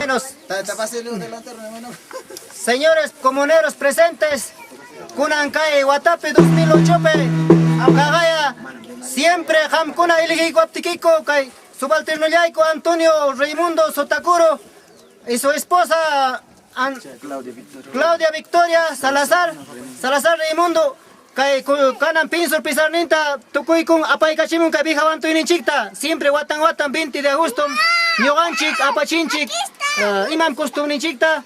buenos. Señores comuneros presentes, Kunankay Watape 2008, Amkagaya, siempre Hamkuna Iligi Aptikiko, Kay Subalterno Yaico Antonio Raimundo Sotacuro y su esposa Claudia Victoria Salazar Raimundo. Kay kanan pinsur pisarninta tukuy kung apay kachimun kay bihawan tuinin chikta siempre watan 20 de agosto nyoganchik apachinchik imam costumnin chikta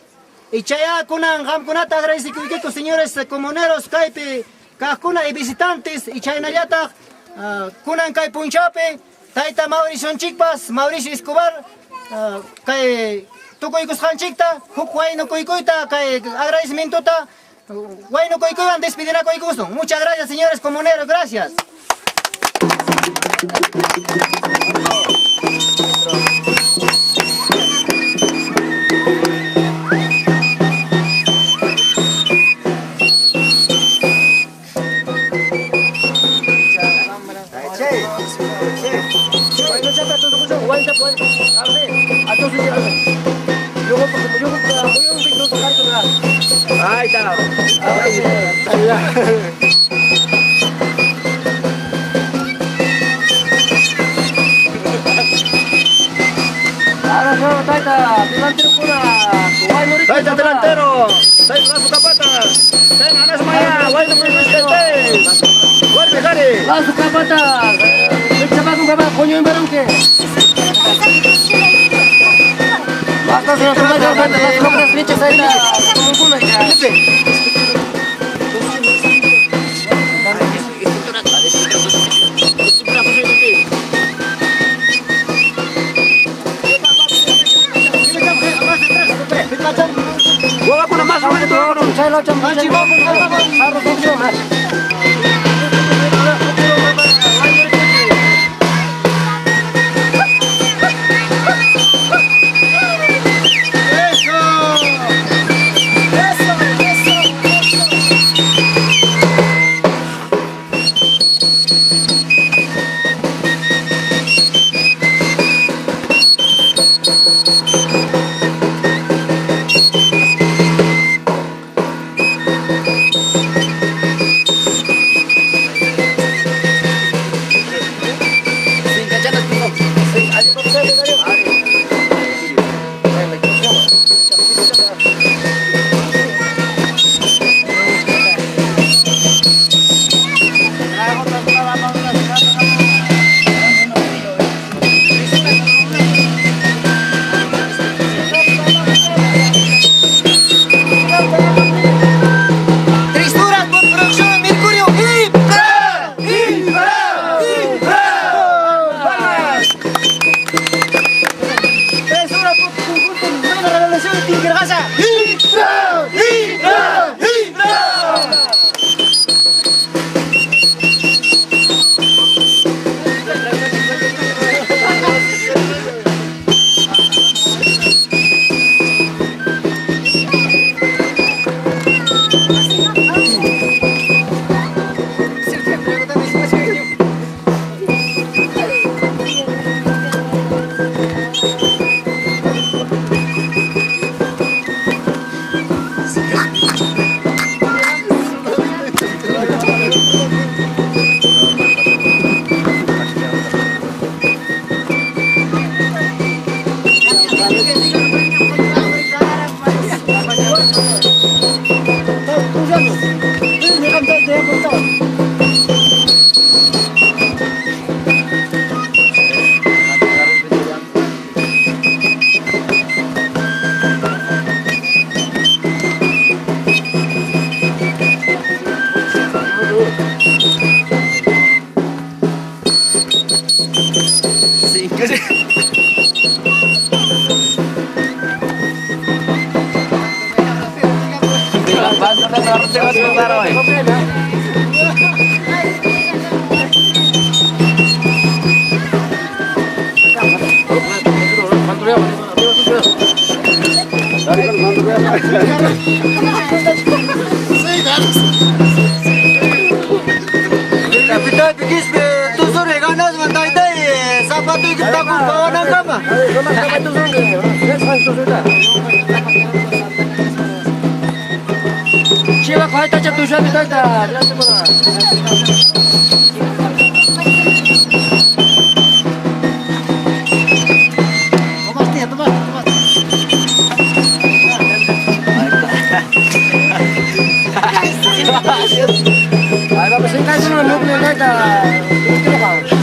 y chaya kunan hamkunata agradecikuykiku señores comuneros kaypi kajkuna y visitantes y chaynallata kunan kay punchape tayta Mauricio Chikpas Mauricio Escobar kay tukuykusqanchikta huk waynu kuykuyta kay agradecimientota bueno, Coicuan, despedir a Coicuso. Muchas gracias, señores comuneros, gracias. Ahí está. Taita delantero, taita su capata, taita anas maya, guayno presidente, guardia jare, la su capata, echaba con capata, coño en verón basta se nos vaya las compras leches ahí como una ya. Gua pun mas itu saya locam harus video mas. Capitán, tú sobre ganas, mandaste zapato y que está con pavón en cama. Gracias, mi tata. Gracias por la... Tomaste, tomaste. Ay, vamos a encajar en un núcleo, tata. ¿Qué lo hago?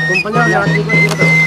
Acompañado de la